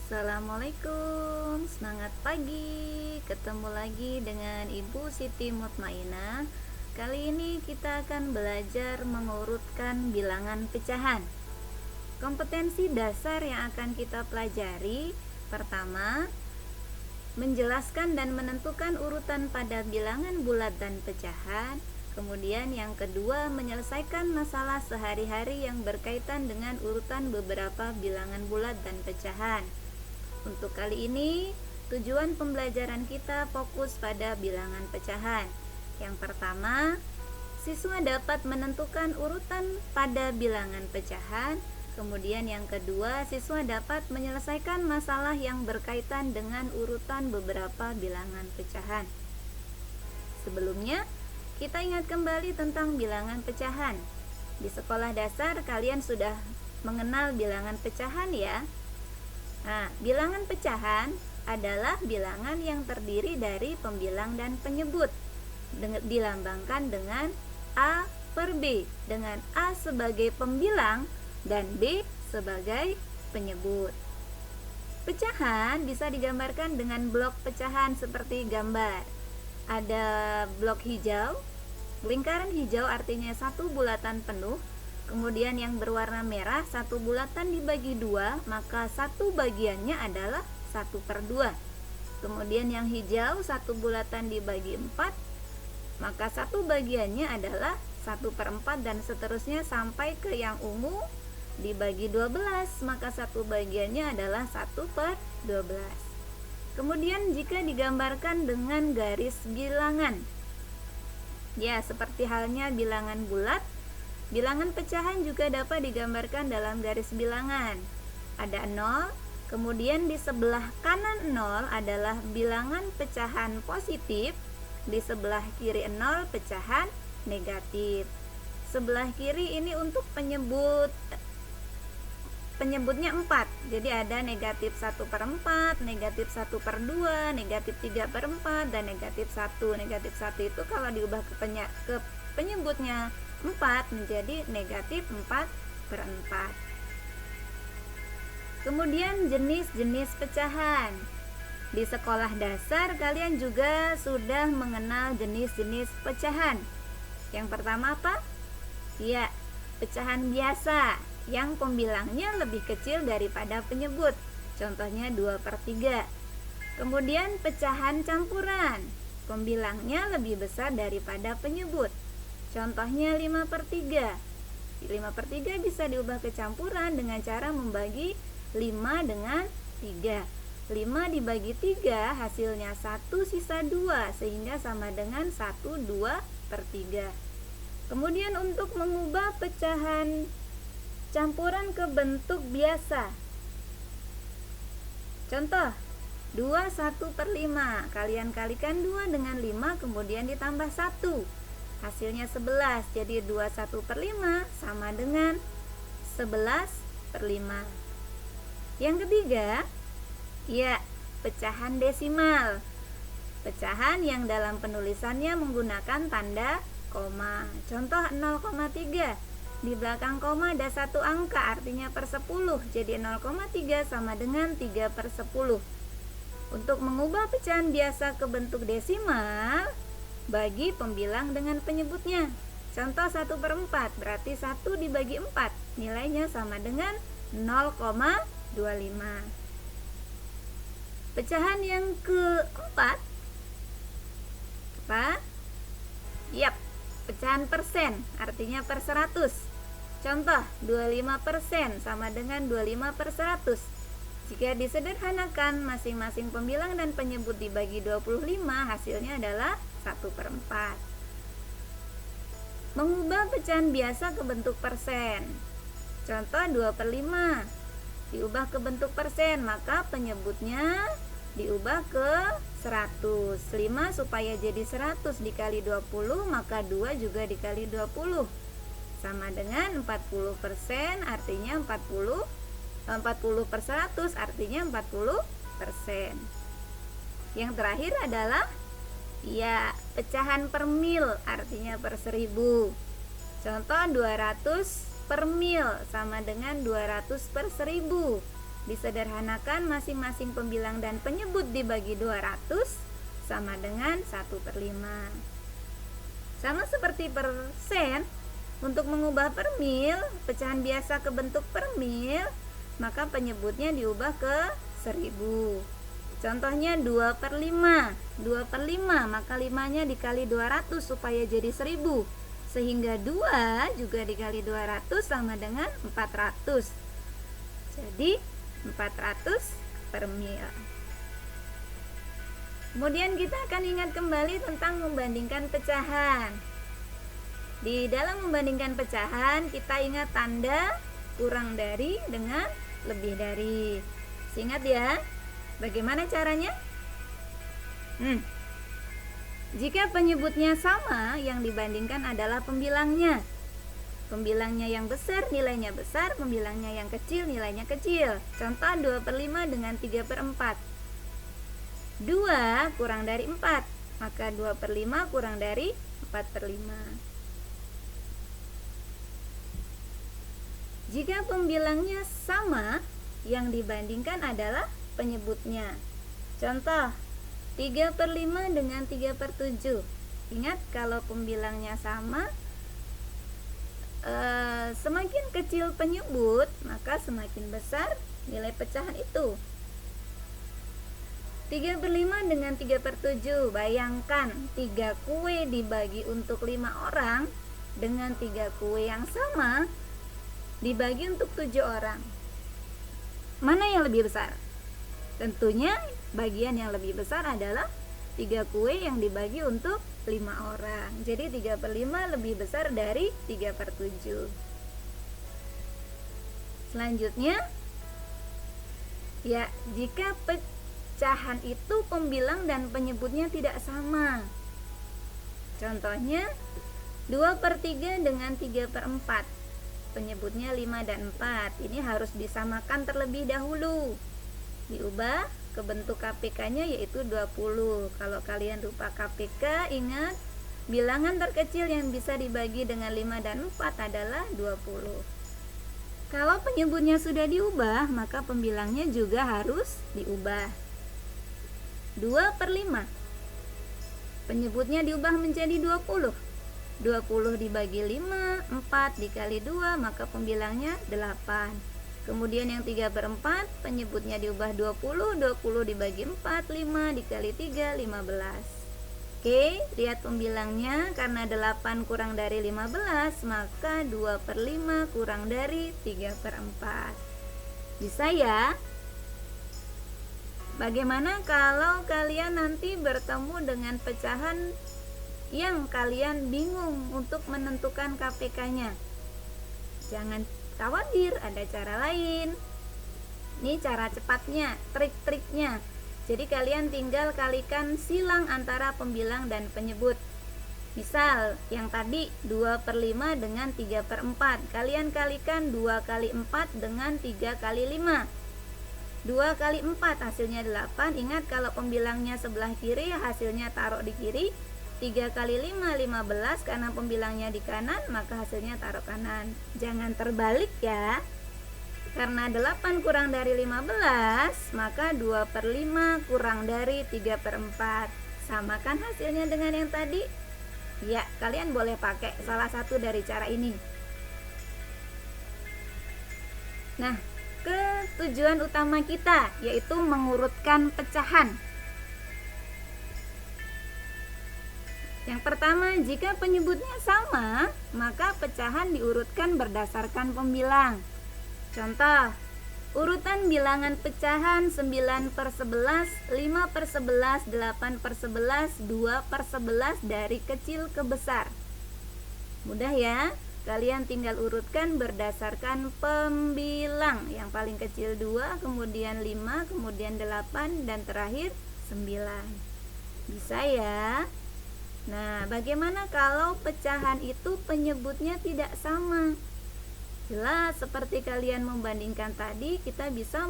Assalamualaikum, semangat pagi. Ketemu lagi dengan Ibu Siti Mutmainah. Kali ini kita akan belajar mengurutkan bilangan pecahan. Kompetensi dasar yang akan kita pelajari: pertama, menjelaskan dan menentukan urutan pada bilangan bulat dan pecahan. Kemudian yang kedua, menyelesaikan masalah sehari-hari yang berkaitan dengan urutan beberapa bilangan bulat dan pecahan. Untuk kali ini, tujuan pembelajaran kita fokus pada bilangan pecahan. Yang pertama, siswa dapat menentukan urutan pada bilangan pecahan. Kemudian yang kedua, siswa dapat menyelesaikan masalah yang berkaitan dengan urutan beberapa bilangan pecahan. Sebelumnya, kita ingat kembali tentang bilangan pecahan. Di sekolah dasar kalian sudah mengenal bilangan pecahan ya? Nah, bilangan pecahan adalah bilangan yang terdiri dari pembilang dan penyebut, dilambangkan dengan A per B, dengan A sebagai pembilang dan B sebagai penyebut. Pecahan bisa digambarkan dengan blok pecahan seperti gambar. Ada blok hijau, lingkaran hijau artinya satu bulatan penuh. Kemudian yang berwarna merah, satu bulatan dibagi dua, maka satu bagiannya adalah 1/2. Kemudian yang hijau, satu bulatan dibagi 4, maka satu bagiannya adalah 1/4, dan seterusnya sampai ke yang ungu dibagi 12, maka satu bagiannya adalah 1/12. Kemudian jika digambarkan dengan garis bilangan, ya seperti halnya bilangan bulat, bilangan pecahan juga dapat digambarkan dalam garis bilangan. Ada 0, kemudian di sebelah kanan 0 adalah bilangan pecahan positif, di sebelah kiri 0 pecahan negatif. Sebelah kiri ini untuk penyebutnya 4. Jadi ada negatif 1/4, negatif 1/2, negatif 3/4, dan negatif 1. Negatif 1 itu kalau diubah ke penyebutnya 4 menjadi negatif 4/4. Kemudian jenis-jenis pecahan. Di sekolah dasar kalian juga sudah mengenal jenis-jenis pecahan. Yang pertama apa? Ya, pecahan biasa yang pembilangnya lebih kecil daripada penyebut. Contohnya 2/3. Kemudian pecahan campuran, pembilangnya lebih besar daripada penyebut. Contohnya 5/3. 5/3 bisa diubah ke campuran dengan cara membagi 5 dengan 3. 5 dibagi 3 hasilnya 1 sisa 2, sehingga sama dengan 1/2/3. Kemudian untuk mengubah pecahan campuran ke bentuk biasa, contoh 2 1/5. Kalian kalikan 2 dengan 5, kemudian ditambah 1, hasilnya 11. Jadi 2 1/5 sama dengan 11/5. Yang ketiga, ya, pecahan desimal, pecahan yang dalam penulisannya menggunakan tanda koma. Contoh 0,3, di belakang koma ada satu angka, artinya per 10. Jadi 0,3 sama dengan 3/10. Untuk mengubah pecahan biasa ke bentuk desimal, bagi pembilang dengan penyebutnya. Contoh 1/4, berarti 1 dibagi 4, nilainya sama dengan 0,25. Pecahan yang keempat apa? Yap, pecahan persen, artinya per 100. Contoh 25% sama dengan 25/100. Jika disederhanakan, masing-masing pembilang dan penyebut dibagi 25, hasilnya adalah 1/4. Mengubah pecahan biasa ke bentuk persen. Contoh 2/5 diubah ke bentuk persen, maka penyebutnya diubah ke 100. 5 supaya jadi 100 dikali 20, maka 2 juga dikali 20 sama dengan 40%, artinya 40/100 artinya 40%. Yang terakhir adalah ya, pecahan per mil, artinya per 1000. Contoh 200 per mil sama dengan 200/1000. Disederhanakan, masing-masing pembilang dan penyebut dibagi 200 sama dengan 1/5. Sama seperti persen, untuk mengubah per mil, pecahan biasa ke bentuk per mil, maka penyebutnya diubah ke 1000. Contohnya 2/5. 2/5, maka 5-nya dikali 200 supaya jadi 1000. Sehingga 2 juga dikali 200 sama dengan 400. Jadi 400 per mil. Kemudian kita akan ingat kembali tentang membandingkan pecahan. Di dalam membandingkan pecahan, kita ingat tanda kurang dari dengan lebih dari. Ingat ya, bagaimana caranya? Jika penyebutnya sama, yang dibandingkan adalah pembilangnya. Pembilangnya yang besar, nilainya besar. Pembilangnya yang kecil, nilainya kecil. Contoh 2/5 dengan 3/4. 2 kurang dari 4, maka 2/5 kurang dari 4/5. Jika pembilangnya sama, yang dibandingkan adalah penyebutnya. Contoh 3/5 dengan 3/7. Ingat, kalau pembilangnya sama, semakin kecil penyebut, maka semakin besar nilai pecahan itu. 3/5 dengan 3/7. Bayangkan 3 kue dibagi untuk 5 orang dengan 3 kue yang sama dibagi untuk 7 orang. Mana yang lebih besar? Tentunya bagian yang lebih besar adalah 3 kue yang dibagi untuk 5 orang. Jadi 3/5 lebih besar dari 3/7. Selanjutnya, ya, jika pecahan itu pembilang dan penyebutnya tidak sama. Contohnya 2/3 dengan 3/4. Penyebutnya 5 dan 4. Ini harus disamakan terlebih dahulu. Diubah ke bentuk KPK-nya yaitu 20. Kalau kalian lupa KPK, ingat bilangan terkecil yang bisa dibagi dengan 5 dan 4 adalah 20. Kalau penyebutnya sudah diubah, maka pembilangnya juga harus diubah. 2/5. Penyebutnya diubah menjadi 20. 20 dibagi 5, 4 dikali 2, maka pembilangnya 8. Kemudian yang 3/4, penyebutnya diubah 20. 20 dibagi 4, 5 dikali 3, 15. Oke, lihat pembilangnya. Karena 8 kurang dari 15, maka 2/5 kurang dari 3/4. Bisa ya? Bagaimana kalau kalian nanti bertemu dengan pecahan yang kalian bingung untuk menentukan KPK-nya? Jangan khawatir, ada cara lain. Ini cara cepatnya, trik-triknya. Jadi kalian tinggal kalikan silang antara pembilang dan penyebut. Misal yang tadi 2/5 dengan 3/4. Kalian kalikan 2 kali 4 dengan 3 kali 5. 2 kali 4 hasilnya 8. Ingat, kalau pembilangnya sebelah kiri, hasilnya taruh di kiri. 3 kali 5, 15. Karena pembilangnya di kanan, maka hasilnya taruh kanan. Jangan terbalik ya. Karena 8 kurang dari 15, maka 2/5 kurang dari 3/4. Samakan hasilnya dengan yang tadi? Ya, kalian boleh pakai salah satu dari cara ini. Nah, ke tujuan utama kita, yaitu mengurutkan pecahan. Yang pertama, jika penyebutnya sama, maka pecahan diurutkan berdasarkan pembilang. Contoh, urutan bilangan pecahan 9/11, 5/11, 8/11, 2/11 dari kecil ke besar. Mudah ya, kalian tinggal urutkan berdasarkan pembilang. Yang paling kecil 2, kemudian 5, kemudian 8, dan terakhir 9. Bisa ya? Nah, bagaimana kalau pecahan itu penyebutnya tidak sama? Jelas, seperti kalian membandingkan tadi, kita bisa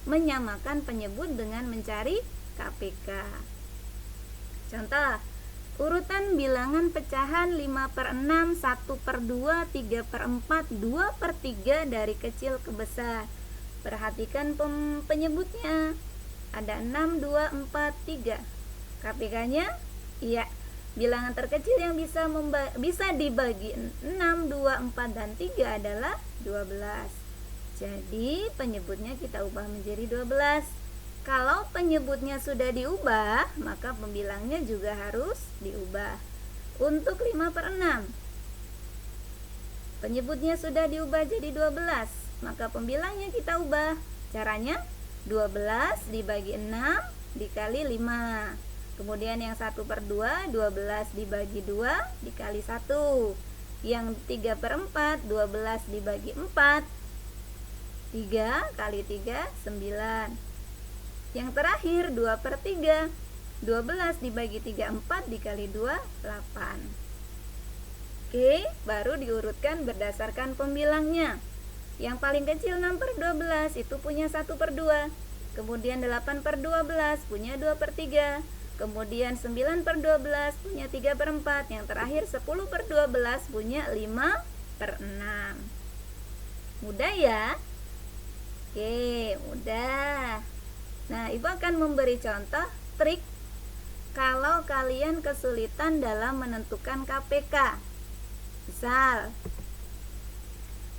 menyamakan penyebut dengan mencari KPK. Contoh, urutan bilangan pecahan 5/6, 1/2, 3/4, 2/3 dari kecil ke besar. Perhatikan penyebutnya. Ada 6, 2, 4, 3. KPK-nya? Iya, bilangan terkecil yang bisa dibagi 6, 2, 4, dan 3 adalah 12. Jadi penyebutnya kita ubah menjadi 12. Kalau penyebutnya sudah diubah, maka pembilangnya juga harus diubah. Untuk 5/6, penyebutnya sudah diubah jadi 12, maka pembilangnya kita ubah. Caranya 12 dibagi 6 dikali 5. Kemudian yang 1/2, 12 dibagi 2 dikali 1. Yang 3/4, 12 dibagi 4, 3 kali 3, 9. Yang terakhir 2/3, 12 dibagi 3, 4 dikali 2, 8. Oke, baru diurutkan berdasarkan pembilangnya. Yang paling kecil 6/12 itu punya 1/2. Kemudian 8/12 punya 2/3. Kemudian 9/12 punya 3/4. Yang terakhir 10/12 punya 5/6. Mudah ya? Oke, mudah. Nah, Ibu akan memberi contoh trik kalau kalian kesulitan dalam menentukan KPK. Misal,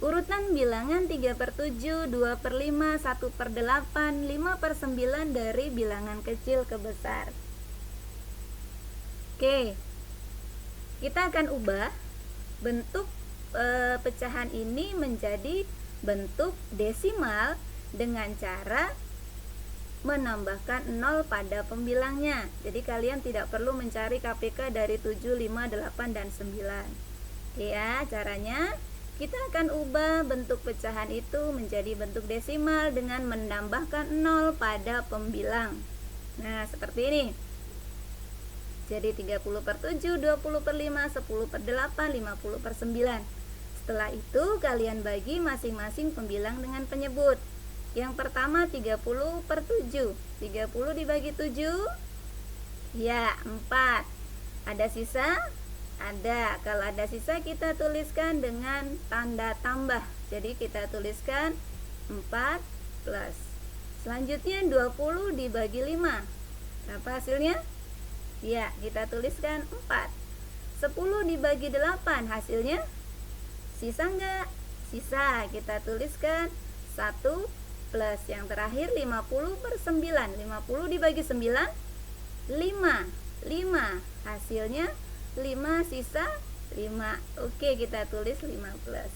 urutan bilangan 3/7, 2/5, 1/8, 5/9 dari bilangan kecil ke besar. Oke, kita akan ubah bentuk pecahan ini menjadi bentuk desimal dengan cara menambahkan 0 pada pembilangnya. Jadi kalian tidak perlu mencari KPK dari 7, 5, 8, dan 9. Oke ya, caranya kita akan ubah bentuk pecahan itu menjadi bentuk desimal dengan menambahkan 0 pada pembilang. Nah, seperti ini. Jadi 30/7, 20/5, 10/8, 50/9. Setelah itu kalian bagi masing-masing pembilang dengan penyebut. Yang pertama 30/7. 30 dibagi 7, ya 4. Ada sisa? Ada. Kalau ada sisa kita tuliskan dengan tanda tambah. Jadi kita tuliskan 4 plus. Selanjutnya 20 dibagi 5. Apa hasilnya? Ya, kita tuliskan 4. 10 dibagi 8, hasilnya sisa enggak? Sisa, kita tuliskan 1 plus. Yang terakhir 50/9. 50 dibagi 9, 5. 5, hasilnya 5, sisa 5. Oke, kita tulis 5 plus.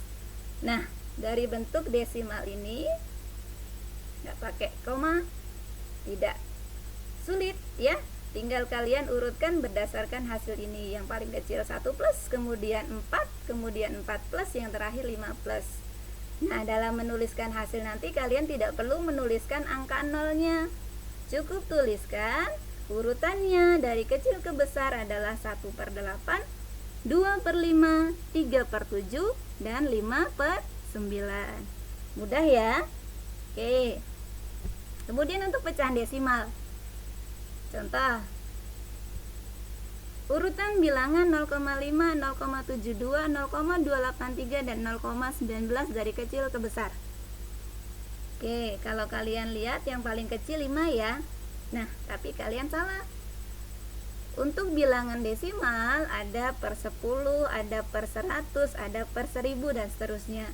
Nah, dari bentuk desimal ini nggak pakai koma, tidak sulit ya. Tinggal kalian urutkan berdasarkan hasil ini. Yang paling kecil 1 plus, kemudian 4, kemudian 4 plus, yang terakhir 5 plus. Nah, dalam menuliskan hasil nanti kalian tidak perlu menuliskan angka nolnya. Cukup tuliskan urutannya dari kecil ke besar adalah 1/8, 2/5, 3/7, dan 5/9. Mudah ya? Oke. Kemudian untuk pecahan desimal. Contoh, urutan bilangan 0,5, 0,72, 0,283, dan 0,19 dari kecil ke besar. Oke, kalau kalian lihat yang paling kecil 5 ya. Nah, tapi kalian salah. Untuk bilangan desimal ada per 10, ada per 100, ada per 1000, dan seterusnya.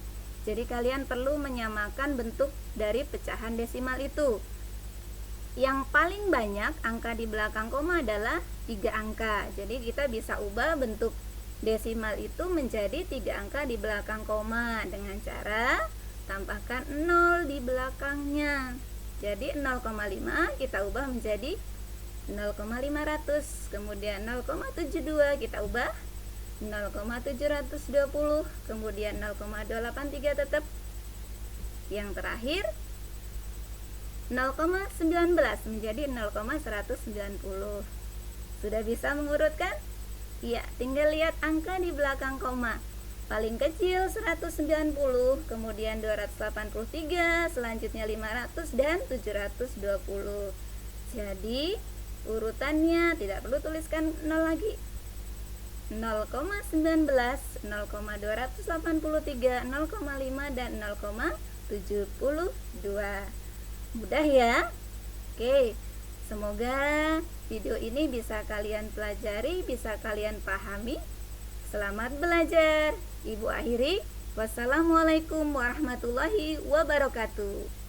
Jadi kalian perlu menyamakan bentuk dari pecahan desimal itu. Yang paling banyak angka di belakang koma adalah 3 angka. Jadi kita bisa ubah bentuk desimal itu menjadi 3 angka di belakang koma dengan cara tambahkan 0 di belakangnya. Jadi 0,5 kita ubah menjadi 0,500. Kemudian 0,72 kita ubah 0,720. Kemudian 0,283 tetap. Yang terakhir 0,19 menjadi 0,190. Sudah bisa mengurutkan? Iya, tinggal lihat angka di belakang koma. Paling kecil 190, kemudian 283, selanjutnya 500, dan 720. Jadi urutannya tidak perlu tuliskan 0 lagi. 0,19, 0,283, 0,5, dan 0,720. Mudah ya? Oke, semoga video ini bisa kalian pelajari, bisa kalian pahami. Selamat belajar. Ibu akhiri, wassalamualaikum warahmatullahi wabarakatuh.